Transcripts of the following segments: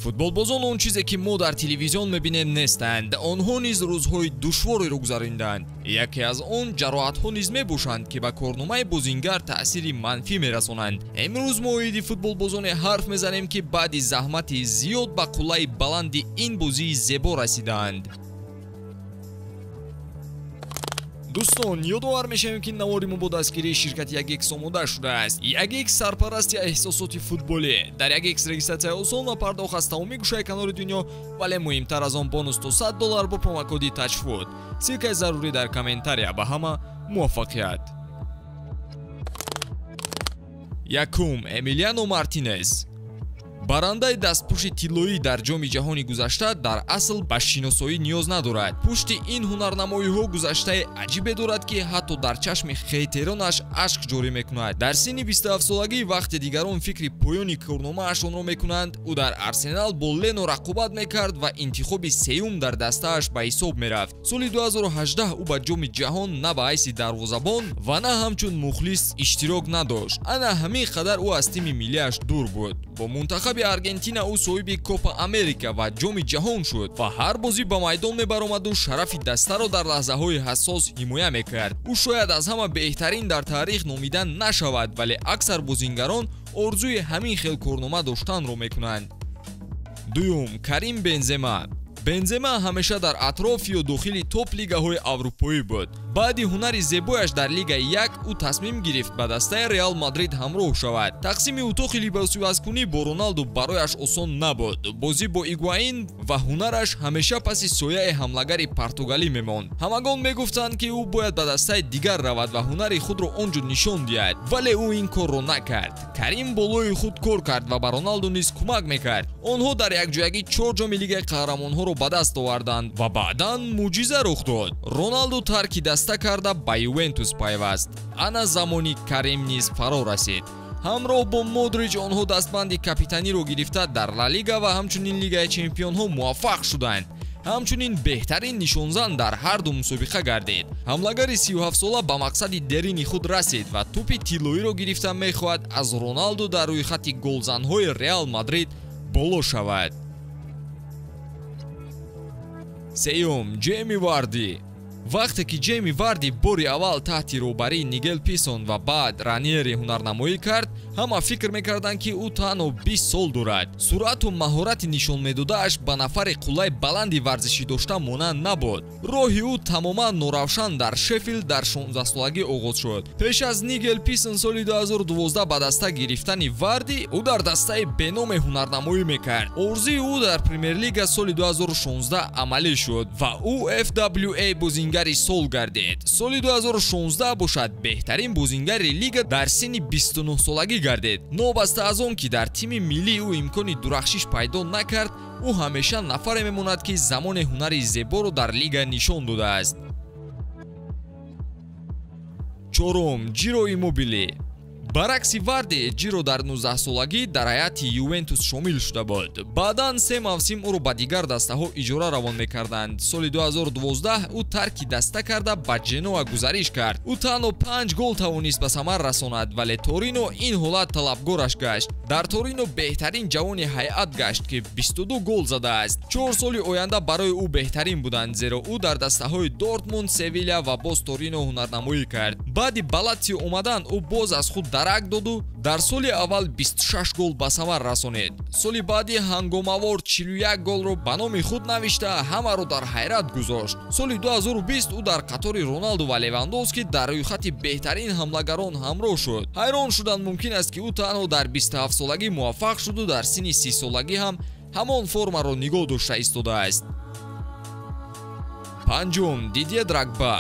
футболбозон он чизе ки мо дар телевизион мебинем нестанд, онҳо низ рӯзҳои душвореро гузаронданд. яке аз он ҷароҳатҳо низ мебошанд ки ба корномаи бозингар таъсири манфӣ мерасонанд. имрӯз мо оиди футболбозоне ҳарф мезанем ки баъди заҳмати зиёд ба қуллаи баланди ин бозии зебо расидаанд. дӯстон, ёдовар мешавем ки навори мо бо дастгирии ширкати Yagex омода шудааст. Yagex сарпарасти эҳсосоти футболӣ. Дар Yagex регистратсия осон ва пардохт аз тамоми гӯшаи канори дунё, вале муҳимтар аз он бонус то $100 бо промокоди Touchfood. Силкаи зарурӣ дар комментария. Ба ҳама муваффақият. Якум, Эмилиано Мартинес. барандаи дастпӯши тиллоӣ дар ҷоми ҷаҳони гузашта дар асл ба шиносоӣ ниёз надорад. пушти ин ҳунарнамоиҳо гузаштаи аҷибе дорад ки ҳатто дар чашми хетеронаш ашк ҷорӣ мекунад. дар синни 27-солагӣ вақте дигарон фикри поёни корномаашонро мекунанд, ӯ дар Арсенал бо Лено рақобат мекард ва интихоби сеюм дар дастааш ба ҳисоб мерафт. соли 2018 ӯ ба ҷоми ҷаҳон на ба ҳайси дарвозабон ва на ҳамчун мухлис иштирок надошт. ана ҳамин қадар ӯ аз тими миллияш дур буд. бо мунтахаби Аргентина ӯ соҳиби Копа Америка ва ҷоми ҷаҳон шуд ва ҳар бозӣ ба майдон мебаромаду шарафи дастаро дар лаҳзаҳои ҳассос ҳимоя мекард. ӯ шояд аз ҳама беҳтарин дар таърих номида нашавад, вале аксар бозингарон орзуи ҳамин хел корнома доштанро мекунанд. дуюм, Карим Бензема. Бензема ҳамеша дар атроф ё дохили топ лигаҳои аврупоӣ буд. баъди ҳунари зебояш дар Лигаи 1 ӯ тасмим гирифт ба дастаи Реал Мадрид ҳамроҳ шавад. тақсими утоқи либосивазкунӣ бо Роналду барояш осон набуд. бозӣ бо Игуаин ва ҳунараш ҳамеша паси сояи ҳамлагари португалӣ мемонд. ҳамагон мегуфтанд ки ӯ бояд ба дастаи дигар равад ва ҳунари худро он ҷо нишон диҳад, вале ӯ ин корро накард. Карим болои худ кор кард ва ба Роналду низ кӯмак мекард. онҳо дар якҷоягӣ 4 ҷоми Лигаи Қаҳрамонҳоро ба даст оварданд ва баъдан мӯъҷиза рух дод. Роналду тарки даста карда ба Ювентус пайваст. ана замони Карим низ фаро расид. ҳамроҳ бо Модрич онҳо дастбанди капитаниро гирифта дар Ла Лига ва ҳамчунин Лигаи Чемпионҳо муваффақ шуданд. ҳамчунин беҳтарин нишонзан дар ҳарду мусобиқа гардид. ҳамлагари 37сола ба мақсади дерини худ расид ва тӯпи тиллоиро гирифта мехоҳад аз Роналду дар рӯйхати голзанҳои Реал Мадрид боло шавад. сеюм, Ҷейми Варди. вақте ки Ҷейми Варди бори аввал таҳти роҳбарии Нигел Писон ва баъд Раньери ҳунарнамоӣ кард, ҳама фикр мекарданд ки ӯ танҳо 20 сол дорад. суръату маҳорати нишонмедодааш ба нафари қуллаи баланди варзишӣ дошта монанд набуд. роҳи ӯ тамоман норавшан дар Шеффилд дар 16солагӣ оғоз шуд. пеш аз Нигел Писон соли 2012 ба даста гирифтани Варди, ӯ дар дастаи беноме ҳунарнамоӣ мекард. орзуи ӯ дар Премер-лига соли 2016 амалӣ шуд ва ӯ FWA бозингари сол гардид. соли 2016 бошад беҳтарин бозингари лига дар синни 29солагӣ гардид. нобаста аз он ки дар тими миллӣ ӯ имкони дурахшиш пайдо накард, ӯ ҳамеша нафаре мемонад ки замони ҳунари зеборо дар лига нишон додааст. чорум, Ҷиро Иммобиле. баръакси Варди, Ҷиро дар 19солагӣ дар ҳайати Ювентус шомил шуда буд. баъдан 3 мавсим ӯро ба дигар дастаҳо иҷора равон мекарданд. соли 2012 ӯ тарки даста карда ба Ҷеноа гузариш кард. ӯ танҳо 5 гол тавонист ба самар расонад, вале Торино ин ҳолат талабгораш гашт. дар Торино беҳтарин ҷавони ҳайат гашт ки 22 гол задааст. 4 соли оянда барои ӯ беҳтарин буданд, зеро ӯ дар дастаҳои Дортмунд, Севилия ва боз Торино ҳунарнамоӣ кард. баъди Балатсио омадан ӯ боз аз худ дарак доду дар соли аввал 26 гол ба самар расонид. соли баъди ҳангомавор 41 голро ба номи худ навишта ҳамаро дар ҳайрат гузошт. соли 2020 ӯ дар қатори Роналду ва Левандовски дар рӯйхати беҳтарин ҳамлагарон ҳамроҳ шуд. ҳайрон шудан мумкин аст ки ӯ танҳо дар 27солагӣ муваффақ шуду дар синни 30солагӣ ҳам ҳамон формаро нигоҳ дошта истодааст. панҷум, Дидье Дрогба.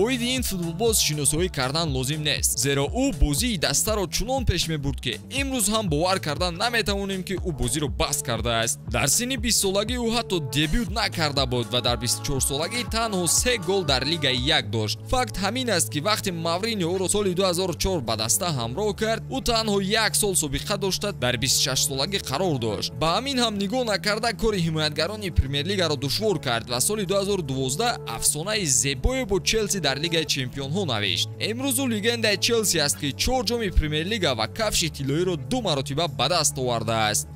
оиди ин футболбоз шиносоӣ кардан лозим нест, зеро ӯ бозии дастаро чунон пеш мебурд ки имрӯз ҳам бовар кардан наметавонем ки ӯ бозиро баст кардааст. дар синни 20солагӣ ӯ ҳатто дебют накарда буд ва дар 24солагӣ танҳо 3 гол дар Лигаи 1 дошт. факт ҳамин аст ки вақте Мавринио ӯро соли 2004 ба даста ҳамроҳ кард, ӯ танҳо 1 сол собиқа дошта дар 26солагӣ қарор дошт. ба ҳамин ҳам нигоҳ накарда кори ҳимоятгарони Премер-лигаро душвор кард ва соли 2012 афсонаи зебое бо Челси дар Лигаи Чемпионҳо навишт. имрӯз ӯ легендаи Челси аст ки 4 ҷоми Премер-лига ва кафши тиллоиро 2 маротиба ба даст овардааст.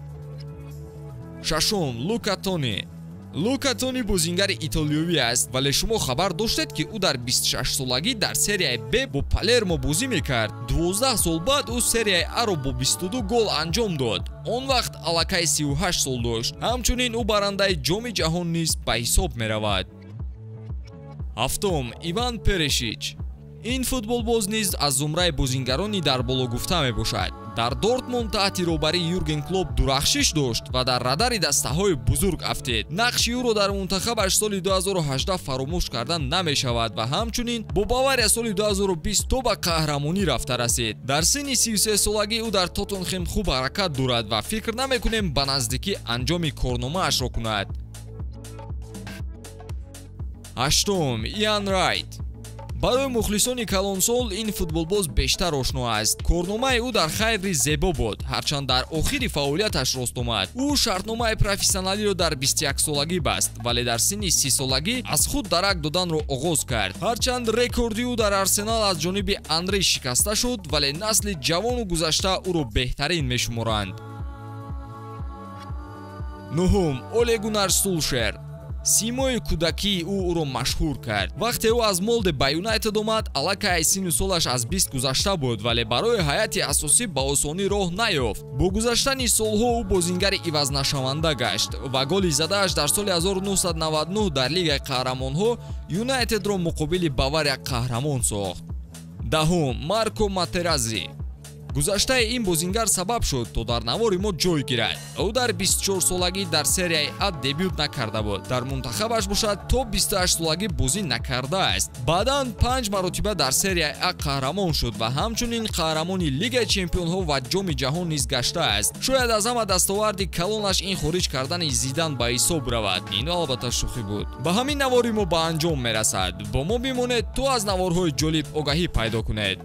шашум Лука Тони. Лука Тони бозингари итолиёвӣ аст, вале шумо хабар доштед ки ӯ дар 26 солагӣ дар серияи Б бо Палермо бозӣ мекард. 12 сол баъд ӯ серияи А-ро бо 22 гол анҷом дод. Он вақт аллакай 38 сол дошт. Ҳамчунин ӯ барандаи ҷоми ҷаҳон низ ба ҳисоб меравад. ҳафтум Иван Перешич. ин футболбоз низ аз зумраи бозингарони дар боло гуфта мебошад. дар Дортмунд таҳти роҳбарии Юрген Клоп дурахшиш дошт ва дар радари дастаҳои бузург афтед. нақши ӯро дар мунтахабаш соли 2018 фаромӯш кардан намешавад ва ҳамчунин бо Бавария соли 2020 то ба қаҳрамонӣ рафта расид. дар синни 33 солагӣ ӯ дар Тоттенхем хуб ҳаракат дорад ва фикр намекунем ба наздикӣ анҷоми корномаашро кунад. ҳаштум Иан Райт. барои мухлисони калонсол ин футболбоз бештар ошно аст. корномаи ӯ дар хайри зебо буд, ҳарчанд дар охири фаъолияташ рост омад. ӯ шартномаи профессионалиро дар 21 солагӣ баст, вале дар синни 30 солагӣ аз худ дарак доданро оғоз кард. ҳарчанд рекорди ӯ дар Арсенал аз ҷониби Анри шикаста шуд, вале насли ҷавону гузашта ӯро беҳтарин мешуморанд. нуҳум Оле Гуннар Сулшер. симои кӯдакии ӯро машҳур кард. вақте ӯ аз Молде ба Юнайтед омад, аллакай синну солаш аз 20 гузашта буд, вале барои ҳайати асосӣ ба осонӣ роҳ наёфт. бо гузаштани солҳо ӯ бозингари ивазнашаванда гашт ва голи задааш дар соли 1999 дар Лигаи Қаҳрамонҳо Юнайтедро муқобили Бавария қаҳрамон сохт. даҳум Марко Матераззи. гузаштаи ин бозингар сабаб шуд то дар навори мо ҷой гирад. ӯ дар 24 солагӣ дар серияи А дебют накарда буд. дар мунтахабаш бошад то 28 солагӣ бозӣ накардааст. баъдан 5 маротиба дар серияи А қаҳрамон шуд ва ҳамчунин қаҳрамони Лигаи Чемпионҳо ва ҷоми ҷаҳон низ гаштааст. шояд аз ҳама дастоварди калонаш ин хориҷ кардани Зидан ба ҳисоб равад. ин албатта шӯхӣ буд. ба ҳамин навори мо ба анҷом мерасад. бо мо бимонед то аз наворҳои ҷолиб огаҳӣ пайдо кунед.